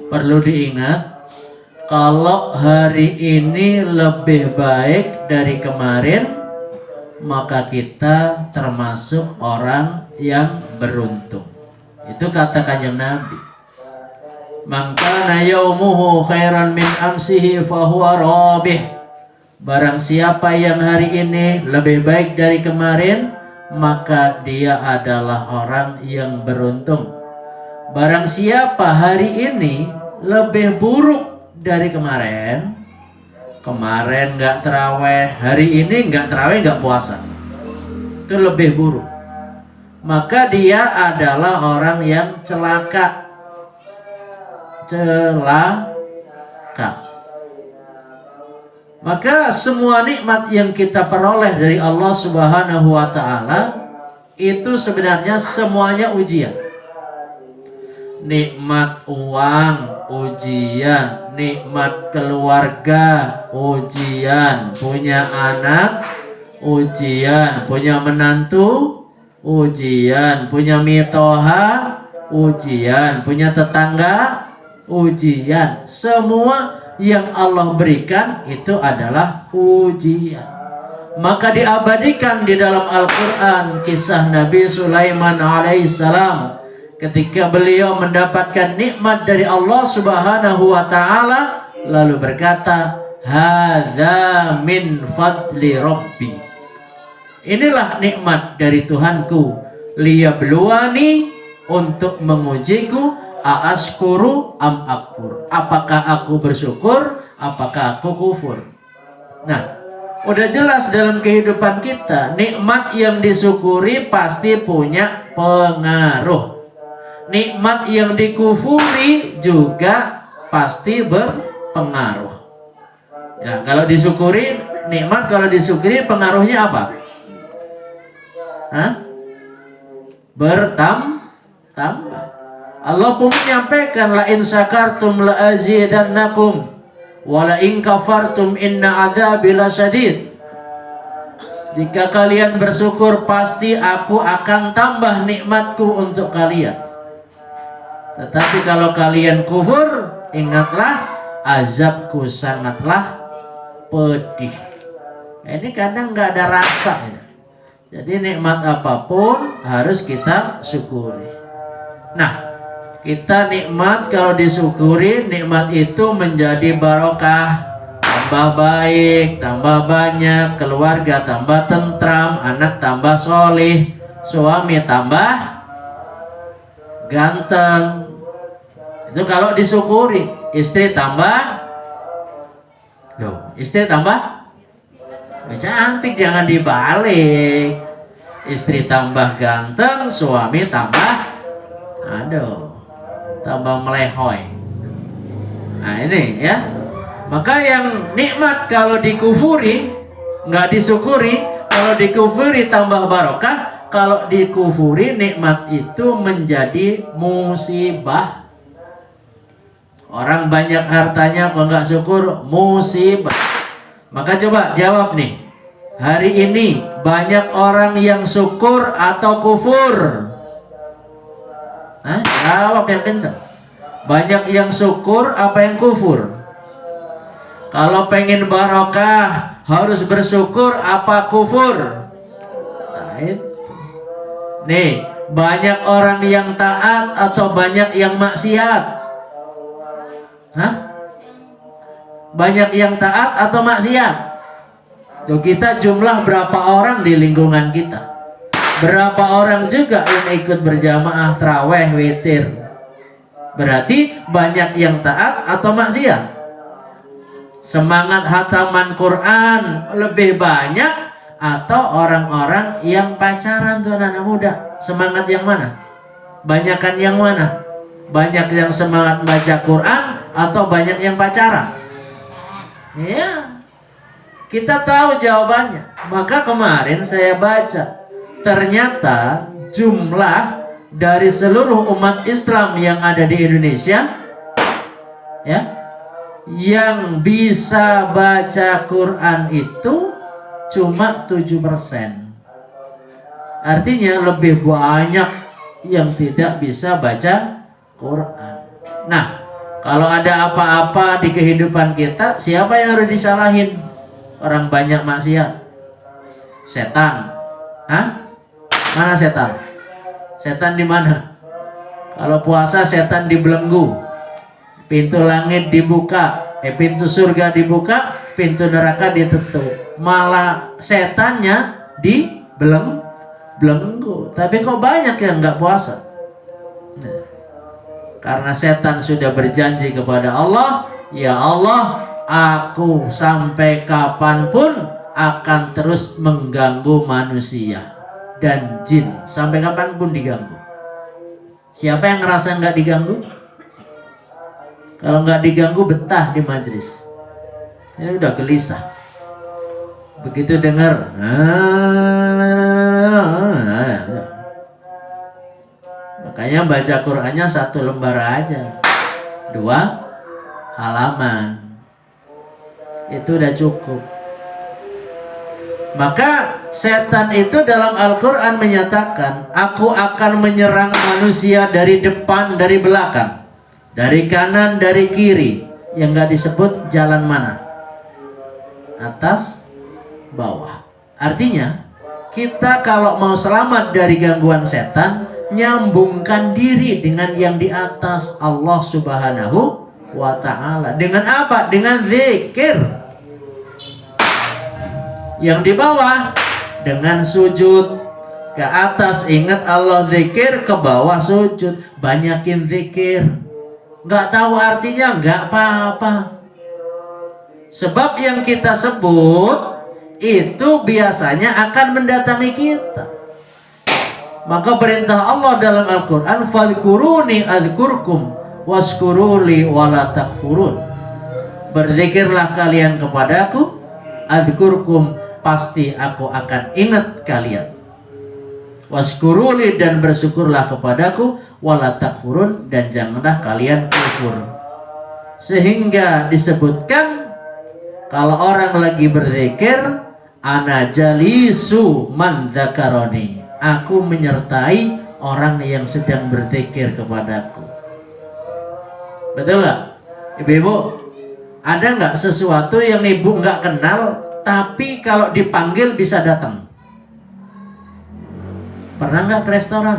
Perlu diingat, kalau hari ini lebih baik dari kemarin, maka kita termasuk orang yang beruntung. Itu kata Kanjeng Nabi. Man kana yaumuhu khairan min amsihi fahuwa rabih. Barang siapa yang hari ini lebih baik dari kemarin, maka dia adalah orang yang beruntung. Barang siapa hari ini lebih buruk dari kemarin, kemarin nggak terawih, hari ini nggak terawih, nggak puasa, itu lebih buruk, maka dia adalah orang yang celaka. Maka semua nikmat yang kita peroleh dari Allah Subhanahu wa Ta'ala itu sebenarnya semuanya ujian. Nikmat uang, ujian. Nikmat keluarga, ujian. Punya anak, ujian. Punya menantu, ujian. Punya mitoha, ujian. Punya tetangga, ujian. Semua yang Allah berikan itu adalah ujian. Maka diabadikan di dalam Al-Quran kisah Nabi Sulaiman alaihissalam ketika beliau mendapatkan nikmat dari Allah Subhanahu wa Ta'ala, lalu berkata, hadza min fadli rabbi. Inilah nikmat dari Tuhanku, liyabluwani, untuk mengujiku, aaskuru am akfur. Apakah aku bersyukur, apakah aku kufur. Nah, udah jelas dalam kehidupan kita, nikmat yang disyukuri pasti punya pengaruh. Nikmat yang dikufuri juga pasti berpengaruh. Ya, kalau disyukuri nikmat, kalau disyukuri pengaruhnya apa? Hah? Bertambah. Allah pun menyampaikan, la in syakartum la azidannakum wa la in kafartum inna adzabi lasyadid. Jika kalian bersyukur, pasti aku akan tambah nikmatku untuk kalian. Tetapi kalau kalian kufur, ingatlah azabku sangatlah pedih. Ini kadang nggak ada rasa. Jadi nikmat apapun harus kita syukuri. Nah, kita nikmat kalau disyukuri, nikmat itu menjadi barokah. Tambah baik, tambah banyak, keluarga tambah tentram, anak tambah solih, suami tambah ganteng. Itu kalau disyukuri. Istri tambah, istri tambah cantik, jangan dibalik. Istri tambah ganteng, suami tambah tambah melehoy. Nah ini ya. Maka yang nikmat kalau dikufuri, nggak disyukuri. Kalau dikufuri tambah barokah. Kalau dikufuri, nikmat itu menjadi musibah. Orang banyak hartanya kok nggak syukur, musibah. Maka coba jawab nih, hari ini banyak orang yang syukur atau kufur? Hah? Jawab yang kencang. Banyak yang syukur apa yang kufur? Kalau pengen barokah harus bersyukur apa kufur? Nih, banyak orang yang taat atau banyak yang maksiat? Hah? Banyak yang taat atau maksiat? Tuh, kita jumlah berapa orang di lingkungan kita? Berapa orang juga yang ikut berjamaah tarawih witir? Berarti banyak yang taat atau maksiat? Semangat hataman Quran lebih banyak atau orang-orang yang pacaran tuh anak muda? Semangat yang mana? Banyakan yang mana? Banyak yang semangat baca Quran atau banyak yang pacaran? Ya, kita tahu jawabannya. Maka kemarin saya baca, ternyata jumlah dari seluruh umat Islam yang ada di Indonesia, ya, yang bisa baca Quran itu cuma 7%. Artinya lebih banyak yang tidak bisa baca Quran. Nah, Kalau ada apa-apa di kehidupan kita, siapa yang harus disalahin? Orang banyak maksiat. Setan. Hah? Mana setan? Setan di mana? Kalau puasa setan dibelenggu. Pintu langit dibuka, pintu surga dibuka, pintu neraka ditutup. Malah setannya dibelenggu. Tapi kok banyak yang nggak puasa? Nah, karena setan sudah berjanji kepada Allah, ya Allah, aku sampai kapanpun akan terus mengganggu manusia dan jin. Sampai kapanpun diganggu. Siapa yang ngerasa nggak diganggu? Kalau nggak diganggu betah di majelis. Ini udah gelisah. Begitu dengar, makanya baca Qur'annya 1 lembar aja, 2 halaman, itu udah cukup. Maka setan itu dalam Al-Quran menyatakan, aku akan menyerang manusia dari depan, dari belakang, dari kanan, dari kiri. Yang nggak disebut jalan mana, atas, bawah. Artinya kita kalau mau selamat dari gangguan setan, nyambungkan diri dengan yang di atas, Allah Subhanahu wa ta'ala. Dengan apa? Dengan zikir. Yang di bawah dengan sujud. Ke atas ingat Allah, zikir. Ke bawah sujud. Banyakin zikir. Nggak tahu artinya nggak apa-apa. Sebab yang kita sebut itu biasanya akan mendatangi kita. Maka perintah Allah dalam Al-Quran, fadhkuruni adzkurkum waskuruli wala takfurun. Berzikirlah kalian kepadaku, adzkurkum, pasti aku akan ingat kalian. Waskuruli, dan bersyukurlah kepadaku, wala takfurun, dan janganlah kalian kufur. Sehingga disebutkan kalau orang lagi berzikir, ana jalisu man dzakaroni, aku menyertai orang yang sedang berzikir kepadaku. Betul nggak, ibu-ibu? Ada nggak sesuatu yang ibu nggak kenal, tapi kalau dipanggil bisa datang? Pernah nggak ke restoran?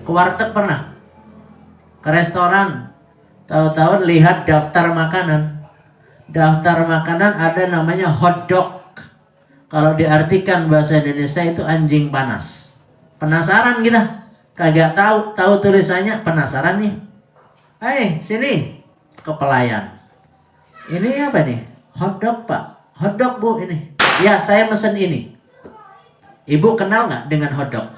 Ke warteg pernah? Ke restoran, tahu-tahu lihat daftar makanan. Daftar makanan ada namanya hotdog. Kalau diartikan bahasa Indonesia itu anjing panas. Penasaran kita? Kagak tahu tulisannya, penasaran nih. Hei, sini, ke pelayan. Ini apa nih? Hotdog, Pak. Hotdog, Bu, ini. Ya, saya mesen ini. Ibu kenal nggak dengan hotdog?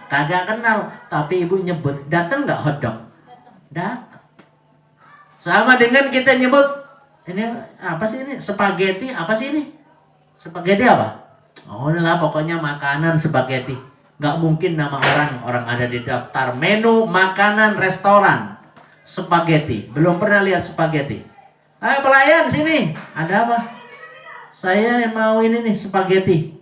Kagak kenal, tapi ibu nyebut. Datang nggak hotdog? Datang. Sama dengan kita nyebut, ini apa sih ini? Spaghetti, apa sih ini? Spaghetti apa? Oh, inilah pokoknya makanan spaghetti. Nggak mungkin nama orang ada di daftar menu makanan restoran. Spaghetti. Belum pernah lihat spaghetti. Ayo pelayan sini. Ada apa? Saya mau ini nih, spaghetti.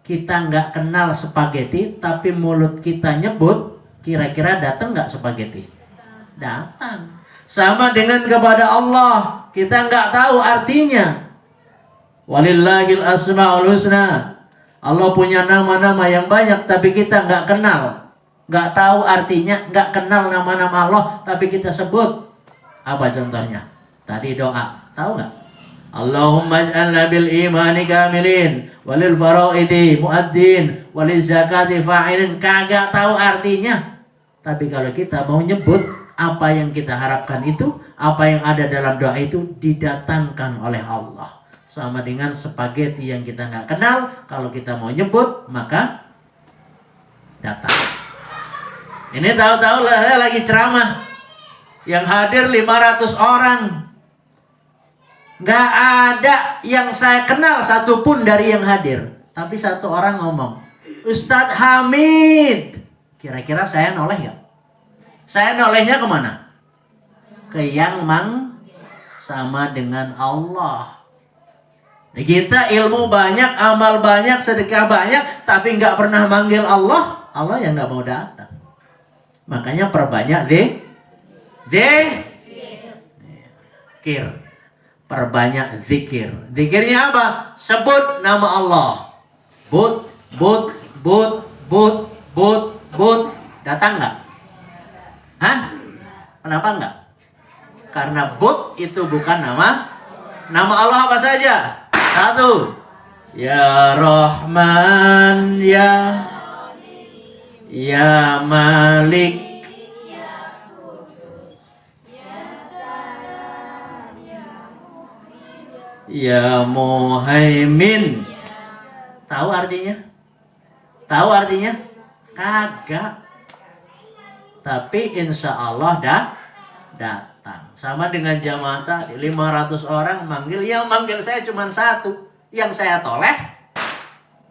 Kita nggak kenal spaghetti, tapi mulut kita nyebut, kira-kira datang nggak spaghetti? Datang. Sama dengan kepada Allah, kita nggak tahu artinya. Walillahil asmaul husna. Allah punya nama-nama yang banyak, tapi kita nggak kenal, nggak tahu artinya, nggak kenal nama-nama Allah, tapi kita sebut. Apa contohnya? Tadi doa, tahu nggak? Allahumma ij'alna bil imani kamilin, walil faraidi muaddin, walil zakati fa'ilin. Kagak tahu artinya, tapi kalau kita mau nyebut, apa yang kita harapkan itu, apa yang ada dalam doa itu didatangkan oleh Allah. Sama dengan spaghetti yang kita nggak kenal, kalau kita mau nyebut, maka datang. Ini tahu-tahu saya lagi ceramah, yang hadir 500 orang. Nggak ada yang saya kenal satupun dari yang hadir. Tapi satu orang ngomong, Ustadz Hamid. Kira-kira saya noleh nggak? Saya nolehnya kemana? Ke yang sama dengan Allah. Kita ilmu banyak, amal banyak, sedekah banyak, tapi nggak pernah manggil Allah. Allah yang nggak mau datang. Makanya perbanyak Zikir. Perbanyak zikir. Zikirnya apa? Sebut nama Allah. But. Datang nggak? Hah? Kenapa nggak? Karena but itu bukan nama Allah apa saja? Satu. Ya Rahman, ya Malik, ya Muhaimin. Tahu artinya? Kagak. Tapi insya Allah datang. Sama dengan jamaah tadi, 500 orang manggil, yang manggil saya cuma satu. Yang saya toleh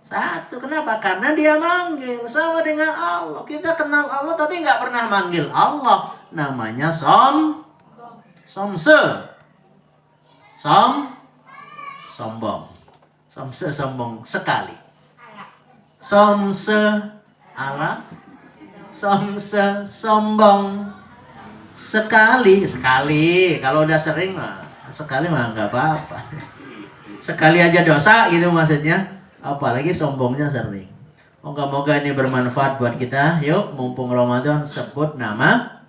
satu. Kenapa? Karena dia manggil. Sama dengan Allah. Kita kenal Allah tapi nggak pernah manggil Allah. Namanya sombong. Sombong sekali. Sombong sekali. Kalau udah sering mah sekali mah nggak apa-apa. Sekali aja dosa gitu maksudnya. Apalagi sombongnya sering. Moga-moga ini bermanfaat buat kita. Yuk, mumpung Ramadan, sebut nama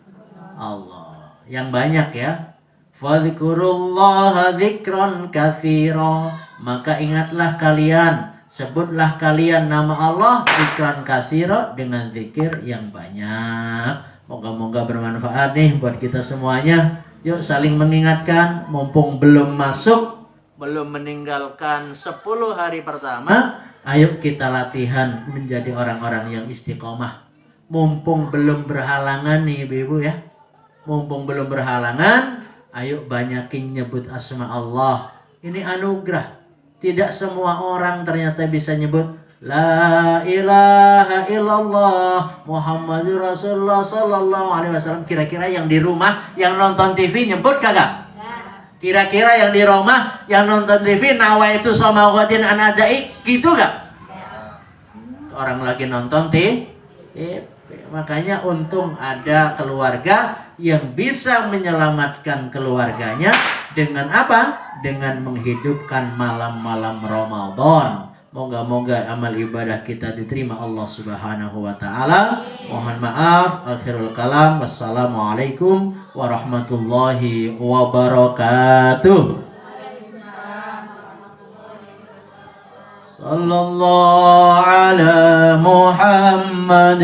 Allah yang banyak ya. Fadhkurullaha dzikran katsira. Maka ingatlah kalian, sebutlah kalian nama Allah dzikran katsira, dengan zikir yang banyak. Moga-moga bermanfaat nih buat kita semuanya. Yuk saling mengingatkan, mumpung belum meninggalkan 10 hari pertama, ayo kita latihan menjadi orang-orang yang istiqomah. Mumpung belum berhalangan nih ibu-ibu ya. Mumpung belum berhalangan, ayo banyakin nyebut asma Allah. Ini anugerah. Tidak semua orang ternyata bisa nyebut La ilaha illallah Muhammadur Rasulullah sallallahu alaihi wasallam. Kira-kira yang di rumah, yang nonton TV nyebut kagak? Kira-kira yang di rumah, yang nonton TV, nawaitu samawatin anadai, gitu gak? Orang lagi nonton TV. Makanya untung ada keluarga yang bisa menyelamatkan keluarganya dengan apa? Dengan menghidupkan malam-malam Ramadan. Moga-moga amal ibadah kita diterima Allah Subhanahu wa taala. Mohon maaf, akhirul kalam. Wassalamualaikum warahmatullahi wabarakatuh. Sallallahu ala Muhammad.